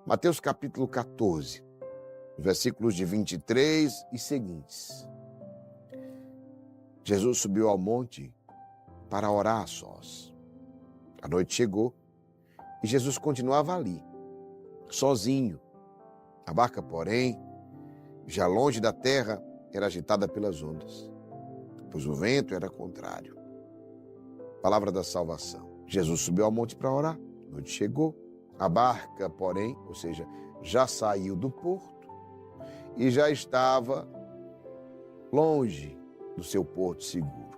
Mateus capítulo 14, versículos de 23 e seguintes. Jesus subiu ao monte para orar a sós. A noite chegou e Jesus continuava ali, sozinho. A barca, porém, já longe da terra, era agitada pelas ondas, pois o vento era contrário. Palavra da salvação. Jesus subiu ao monte para orar. A noite chegou. A barca, porém, ou seja, já saiu do porto e já estava longe do seu porto seguro.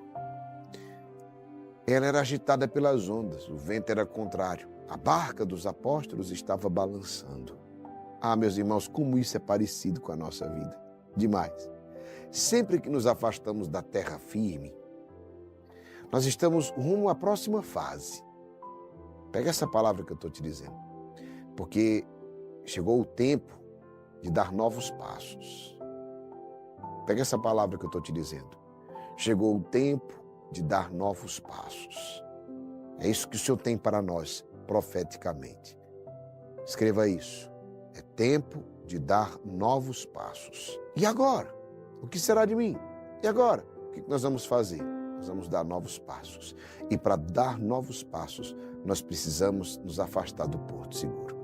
Ela era agitada pelas ondas, o vento era contrário. A barca dos apóstolos estava balançando. Ah, meus irmãos, como isso é parecido com a nossa vida. Demais. Sempre que nos afastamos da terra firme, nós estamos rumo à próxima fase. Pega essa palavra que eu estou te dizendo. Porque chegou o tempo de dar novos passos. Pega essa palavra que eu estou te dizendo. Chegou o tempo de dar novos passos. É isso que o Senhor tem para nós, profeticamente. Escreva isso. É tempo de dar novos passos. E agora? O que será de mim? E agora? O que nós vamos fazer? Nós vamos dar novos passos. E para dar novos passos, nós precisamos nos afastar do porto seguro.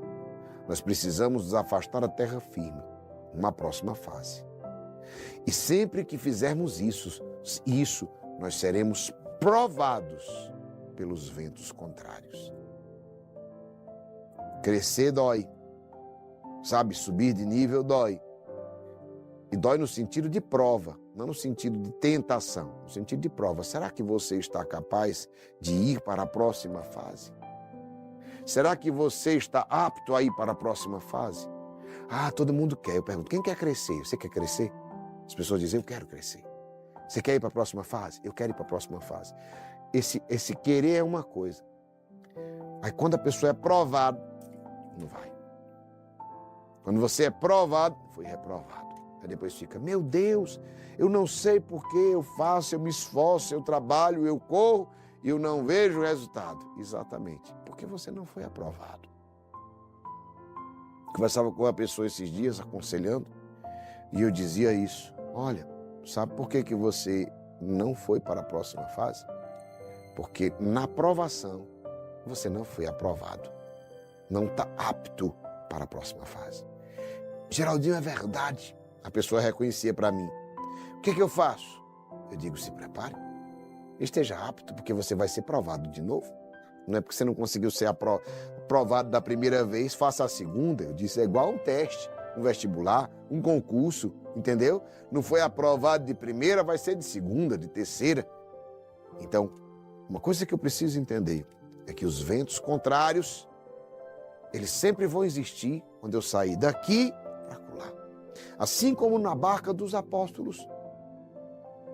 Nós precisamos nos afastar da terra firme, uma próxima fase. E sempre que fizermos isso, nós seremos provados pelos ventos contrários. Crescer dói. Sabe, subir de nível dói. E dói no sentido de prova, não no sentido de tentação, no sentido de prova. Será que você está capaz de ir para a próxima fase? Será que você está apto a ir para a próxima fase? Ah, todo mundo quer. Eu pergunto, quem quer crescer? Você quer crescer? As pessoas dizem, eu quero crescer. Você quer ir para a próxima fase? Eu quero ir para a próxima fase. Esse querer é uma coisa. Aí quando a pessoa é provada, não vai. Quando você é provado, foi reprovado. Aí depois fica, meu Deus, eu não sei por que eu faço, eu me esforço, eu trabalho, eu corro e eu não vejo o resultado. Exatamente, porque você não foi aprovado. Conversava com uma pessoa esses dias, aconselhando, e eu dizia isso. Olha, sabe por que você não foi para a próxima fase? Porque na aprovação, você não foi aprovado. Não está apto para a próxima fase. Geraldinho, é verdade. A pessoa reconhecia para mim. O que eu faço? Eu digo, se prepare. Esteja apto, porque você vai ser provado de novo. Não é porque você não conseguiu ser aprovado da primeira vez, faça a segunda. Eu disse, é igual um teste, um vestibular, um concurso, entendeu? Não foi aprovado de primeira, vai ser de segunda, de terceira. Então, uma coisa que eu preciso entender é que os ventos contrários, eles sempre vão existir quando eu sair daqui para lá. Assim como na barca dos apóstolos,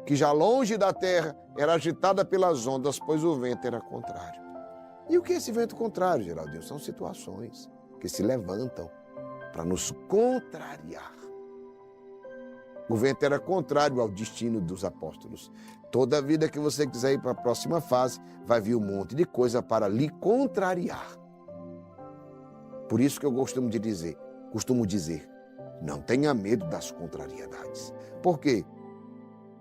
que já longe da terra era agitada pelas ondas, pois o vento era contrário. E o que é esse vento contrário, Geraldinho? São situações que se levantam para nos contrariar. O vento era contrário ao destino dos apóstolos. Toda vida que você quiser ir para a próxima fase, vai vir um monte de coisa para lhe contrariar. Por isso que eu costumo dizer, não tenha medo das contrariedades. Por quê?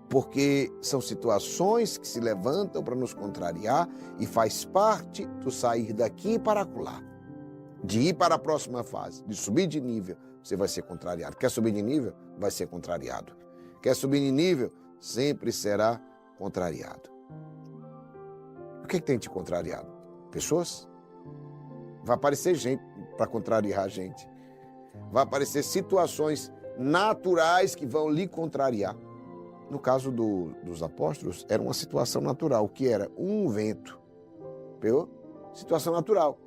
Porque são situações que se levantam para nos contrariar e faz parte do sair daqui para lá. De ir para a próxima fase, de subir de nível, você vai ser contrariado. Quer subir de nível? Vai ser contrariado. Quer subir de nível? Sempre será contrariado. O que tem te contrariado? Pessoas? Vai aparecer gente para contrariar a gente. Vai aparecer situações naturais que vão lhe contrariar. No caso dos apóstolos, era uma situação natural, que era um vento. Pegou? Situação natural.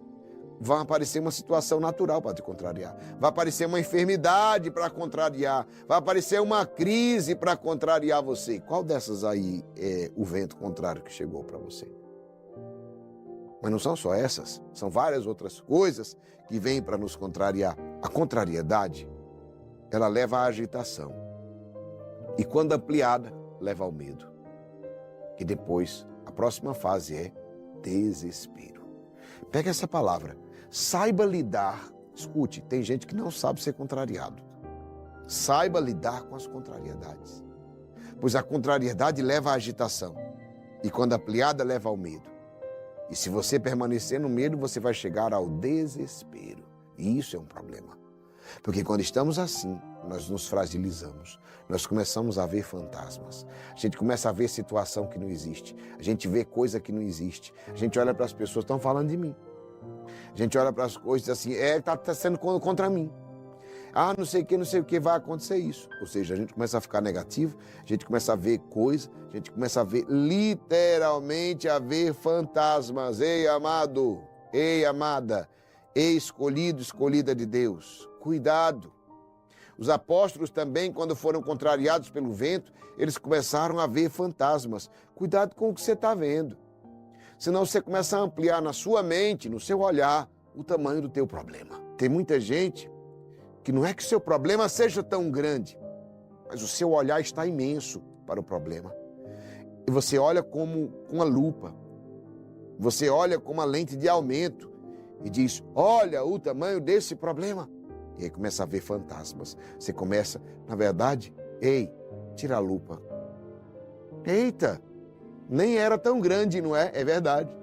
Vai aparecer uma situação natural para te contrariar. Vai aparecer uma enfermidade para contrariar. Vai aparecer uma crise para contrariar você. Qual dessas aí é o vento contrário que chegou para você? Mas não são só essas, são várias outras coisas que vêm para nos contrariar. A contrariedade, ela leva à agitação. E quando ampliada, leva ao medo. E depois, a próxima fase é desespero. Pega essa palavra. Saiba lidar Escute, tem gente que não sabe ser contrariado. Saiba lidar com as contrariedades. Pois a contrariedade leva à agitação. E quando ampliada, leva ao medo. E se você permanecer no medo, você vai chegar ao desespero. E isso é um problema. Porque quando estamos assim, nós nos fragilizamos. Nós começamos a ver fantasmas. A gente começa a ver situação que não existe. A gente vê coisa que não existe. A gente olha para as pessoas que estão falando de mim. A gente olha para as coisas assim, está sendo contra mim. Não sei o que, vai acontecer isso. Ou seja, a gente começa a ficar negativo, a gente começa a ver coisa, a gente começa a ver, literalmente, a ver fantasmas. Ei, amado, ei, amada, ei, escolhido, escolhida de Deus, cuidado. Os apóstolos também, quando foram contrariados pelo vento, eles começaram a ver fantasmas. Cuidado com o que você está vendo. Senão você começa a ampliar na sua mente, no seu olhar, o tamanho do teu problema. Tem muita gente que não é que seu problema seja tão grande, mas o seu olhar está imenso para o problema. E você olha como com uma lupa, você olha com uma lente de aumento e diz, olha o tamanho desse problema. E aí começa a ver fantasmas. Você começa, na verdade, tira a lupa. Eita, nem era tão grande, não é? É verdade.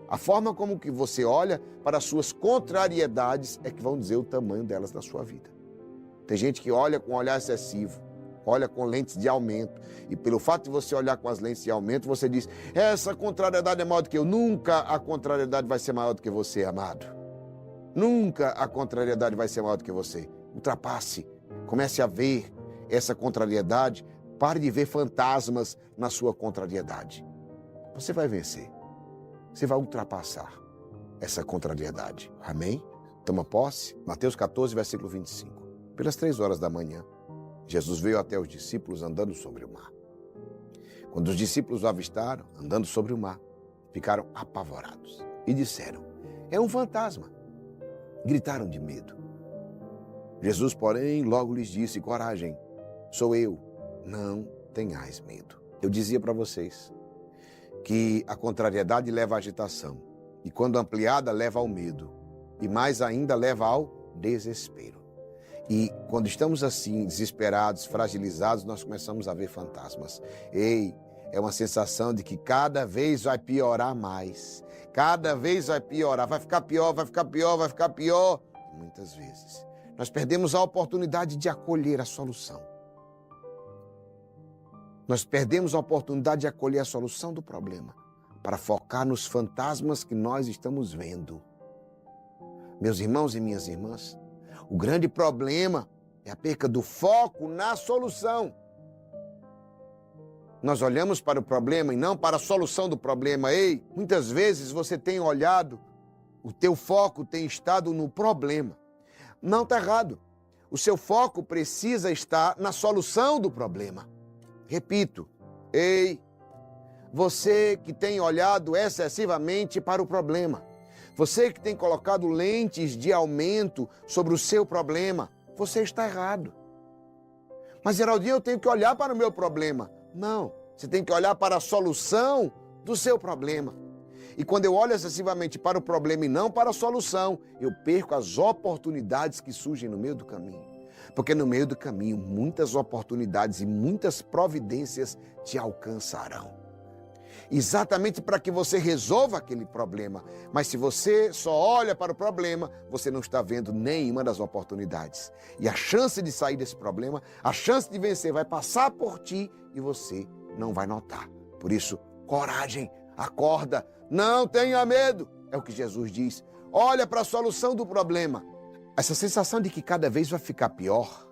A forma como que você olha para as suas contrariedades é que vão dizer o tamanho delas na sua vida. Tem gente que olha com um olhar excessivo, olha com lentes de aumento. E pelo fato de você olhar com as lentes de aumento, você diz, essa contrariedade é maior do que eu. Nunca a contrariedade vai ser maior do que você, amado. Nunca a contrariedade vai ser maior do que você. Ultrapasse, comece a ver essa contrariedade. Pare de ver fantasmas na sua contrariedade. Você vai vencer. Você vai ultrapassar essa contrariedade. Amém? Toma posse. Mateus 14, versículo 25. Pelas 3 horas da manhã, Jesus veio até os discípulos andando sobre o mar. Quando os discípulos o avistaram, andando sobre o mar, ficaram apavorados e disseram, é um fantasma. Gritaram de medo. Jesus, porém, logo lhes disse, coragem, sou eu, não tenhais medo. Eu dizia para vocês que a contrariedade leva à agitação e quando ampliada leva ao medo e mais ainda leva ao desespero. E quando estamos assim, desesperados, fragilizados, nós começamos a ver fantasmas. É uma sensação de que cada vez vai piorar mais. Cada vez vai piorar, vai ficar pior, vai ficar pior, vai ficar pior. E muitas vezes nós perdemos a oportunidade de acolher a solução. Nós perdemos a oportunidade de acolher a solução do problema para focar nos fantasmas que nós estamos vendo. Meus irmãos e minhas irmãs, o grande problema é a perca do foco na solução. Nós olhamos para o problema e não para a solução do problema. Muitas vezes você tem olhado, o teu foco tem estado no problema. Não está errado. O seu foco precisa estar na solução do problema. Repito, você que tem olhado excessivamente para o problema, você que tem colocado lentes de aumento sobre o seu problema, você está errado. Mas, Geraldinho, eu tenho que olhar para o meu problema. Não, você tem que olhar para a solução do seu problema. E quando eu olho excessivamente para o problema e não para a solução, eu perco as oportunidades que surgem no meio do caminho. Porque no meio do caminho, muitas oportunidades e muitas providências te alcançarão. Exatamente para que você resolva aquele problema. Mas se você só olha para o problema, você não está vendo nenhuma das oportunidades. E a chance de sair desse problema, a chance de vencer vai passar por ti e você não vai notar. Por isso, coragem, acorda, não tenha medo. É o que Jesus diz. Olha para a solução do problema. Essa sensação de que cada vez vai ficar pior,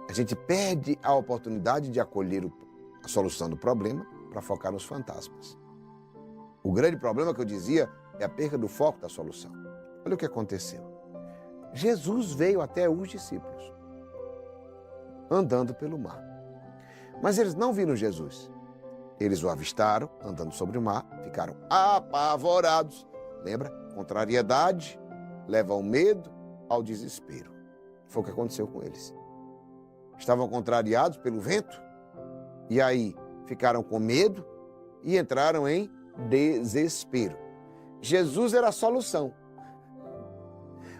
a gente perde a oportunidade de acolher a solução do problema para focar nos fantasmas. O grande problema que eu dizia é a perda do foco da solução. Olha o que aconteceu. Jesus veio até os discípulos, andando pelo mar. Mas eles não viram Jesus. Eles o avistaram, andando sobre o mar, ficaram apavorados. Lembra? Contrariedade leva ao medo, ao desespero. Foi o que aconteceu com eles. Estavam contrariados pelo vento e aí ficaram com medo e entraram em desespero. Jesus era a solução.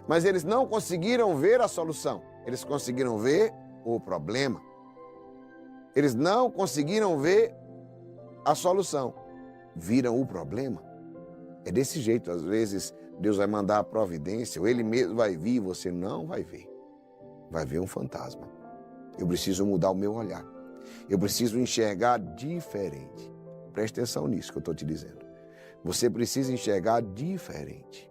Mas eles não conseguiram ver a solução. Eles conseguiram ver o problema. Eles não conseguiram ver a solução. Viram o problema. É desse jeito, às vezes, Deus vai mandar a providência, ou Ele mesmo vai vir e você não vai ver. Vai ver um fantasma. Eu preciso mudar o meu olhar. Eu preciso enxergar diferente. Preste atenção nisso que eu estou te dizendo. Você precisa enxergar diferente.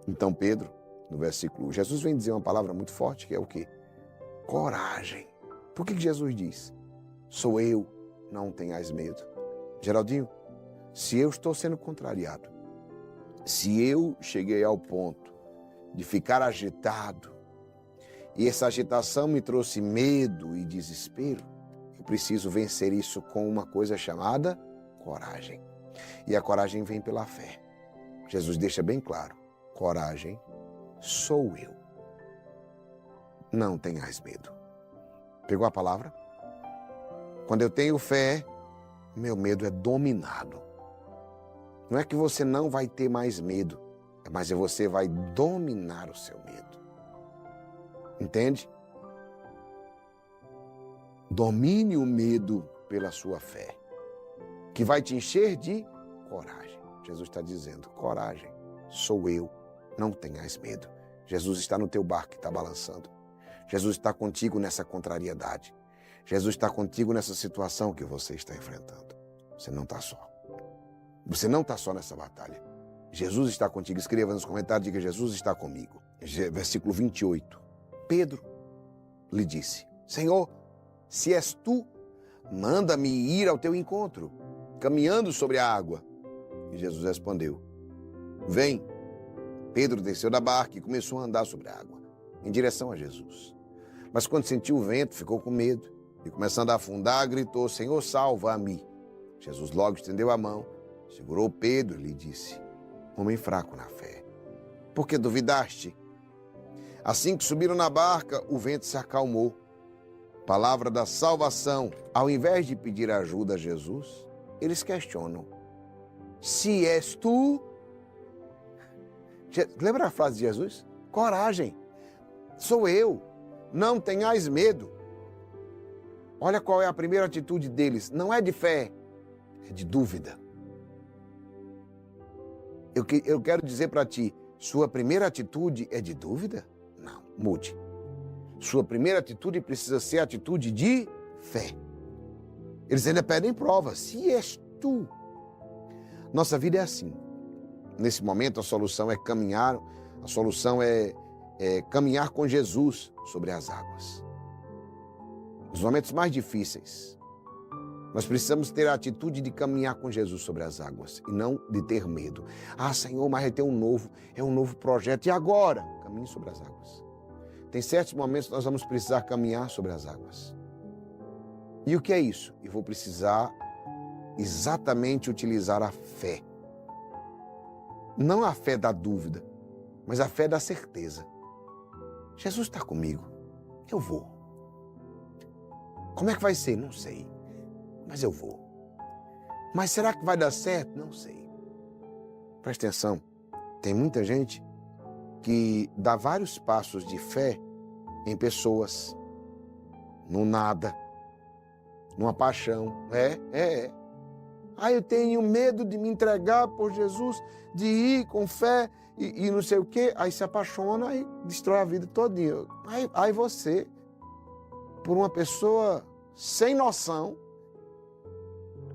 Então, Pedro, no versículo, Jesus vem dizer uma palavra muito forte, que é o quê? Coragem. Por que Jesus diz? Sou eu, não tenhas medo. Geraldinho, se eu estou sendo contrariado, se eu cheguei ao ponto de ficar agitado, e essa agitação me trouxe medo e desespero, eu preciso vencer isso com uma coisa chamada coragem. E a coragem vem pela fé. Jesus deixa bem claro, coragem sou eu. Não tenhas medo. Pegou a palavra? Quando eu tenho fé, meu medo é dominado. Não é que você não vai ter mais medo, mas você vai dominar o seu medo. Entende? Domine o medo pela sua fé, que vai te encher de coragem. Jesus está dizendo, coragem, sou eu, não tenhas medo. Jesus está no teu barco que está balançando. Jesus está contigo nessa contrariedade. Jesus está contigo nessa situação que você está enfrentando. Você não está só. Você não está só nessa batalha. Jesus está contigo. Escreva nos comentários, diga, Jesus está comigo. Versículo 28. Pedro lhe disse, Senhor, se és tu, manda-me ir ao teu encontro, caminhando sobre a água. E Jesus respondeu, vem. Pedro desceu da barca e começou a andar sobre a água, em direção a Jesus. Mas quando sentiu o vento, ficou com medo e, começando a afundar, gritou, Senhor, salva-me. Jesus logo estendeu a mão, segurou Pedro e lhe disse, homem fraco na fé, por que duvidaste? Assim que subiram na barca, o vento se acalmou. Palavra da salvação. Ao invés de pedir ajuda a Jesus, eles questionam, se és tu... Lembra a frase de Jesus? Coragem, sou eu, não tenhais medo. Olha qual é a primeira atitude deles, não é de fé, é de dúvida. Eu quero dizer para ti, sua primeira atitude é de dúvida? Não, mude. Sua primeira atitude precisa ser a atitude de fé. Eles ainda pedem prova, se és tu. Nossa vida é assim. Nesse momento a solução é caminhar, a solução é caminhar com Jesus sobre as águas. Nos momentos mais difíceis, nós precisamos ter a atitude de caminhar com Jesus sobre as águas e não de ter medo. Ah, Senhor, mas vai ter um novo projeto. E agora? Caminhe sobre as águas. Tem certos momentos que nós vamos precisar caminhar sobre as águas. E o que é isso? Eu vou precisar exatamente utilizar a fé. Não a fé da dúvida, mas a fé da certeza. Jesus está comigo, eu vou. Como é que vai ser? Não sei, mas eu vou. Mas será que vai dar certo? Não sei. Presta atenção, tem muita gente que dá vários passos de fé em pessoas, no nada, numa paixão. Ah, eu tenho medo de me entregar por Jesus, de ir com fé e não sei o quê. Aí se apaixona e destrói a vida todinha. Aí você, por uma pessoa sem noção,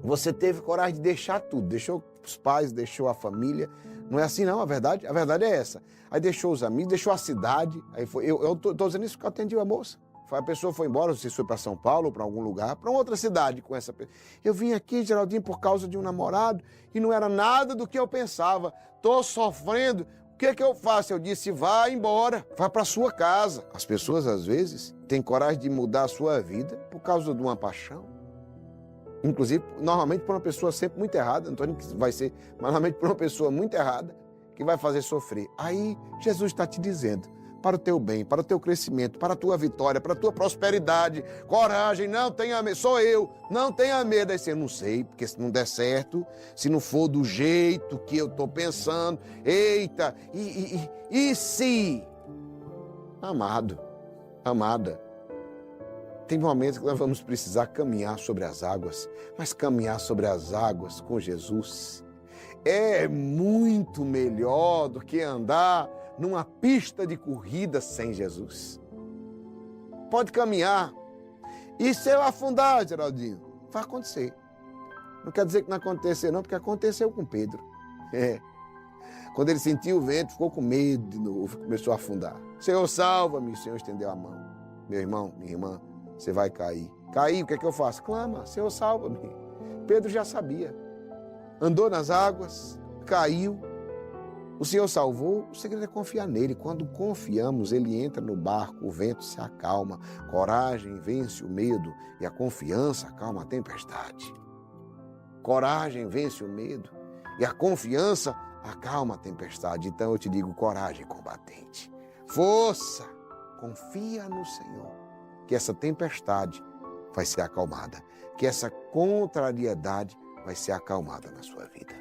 você teve coragem de deixar tudo. Deixou os pais, deixou a família. Não é assim não, a verdade é essa. Aí deixou os amigos, deixou a cidade. Aí foi, eu tô dizendo isso porque eu atendi uma moça. A pessoa foi embora, não sei se foi para São Paulo ou para algum lugar, para outra cidade com essa pessoa. Eu vim aqui, Geraldinho, por causa de um namorado e não era nada do que eu pensava. Estou sofrendo. O que eu faço? Eu disse, vá embora, vá para sua casa. As pessoas, às vezes, têm coragem de mudar a sua vida por causa de uma paixão. Inclusive, normalmente por uma pessoa sempre muito errada, não estou dizendo que vai ser, mas normalmente por uma pessoa muito errada que vai fazer sofrer. Aí, Jesus está te dizendo, para o teu bem, para o teu crescimento, para a tua vitória, para a tua prosperidade. Coragem, não tenha medo, sou eu, não tenha medo. Aí você, não sei, porque se não der certo, se não for do jeito que eu estou pensando, eita, e se? Amado, amada, tem momentos que nós vamos precisar caminhar sobre as águas, mas caminhar sobre as águas com Jesus é muito melhor do que andar numa pista de corrida sem Jesus. Pode caminhar. E se eu afundar, Geraldinho, vai acontecer. Não quer dizer que não acontecer não, porque aconteceu com Pedro. Quando ele sentiu o vento, ficou com medo de novo, começou a afundar. Senhor, salva-me. O Senhor estendeu a mão. Meu irmão, minha irmã, você vai cair. Cair, o que é que eu faço? Clama, Senhor, salva-me. Pedro já sabia. Andou nas águas, caiu. O Senhor salvou. O segredo é confiar nele. Quando confiamos, ele entra no barco, o vento se acalma. Coragem vence o medo e a confiança acalma a tempestade. Coragem vence o medo e a confiança acalma a tempestade. Então eu te digo, coragem combatente. Força! Confia no Senhor, que essa tempestade vai ser acalmada, que essa contrariedade vai ser acalmada na sua vida.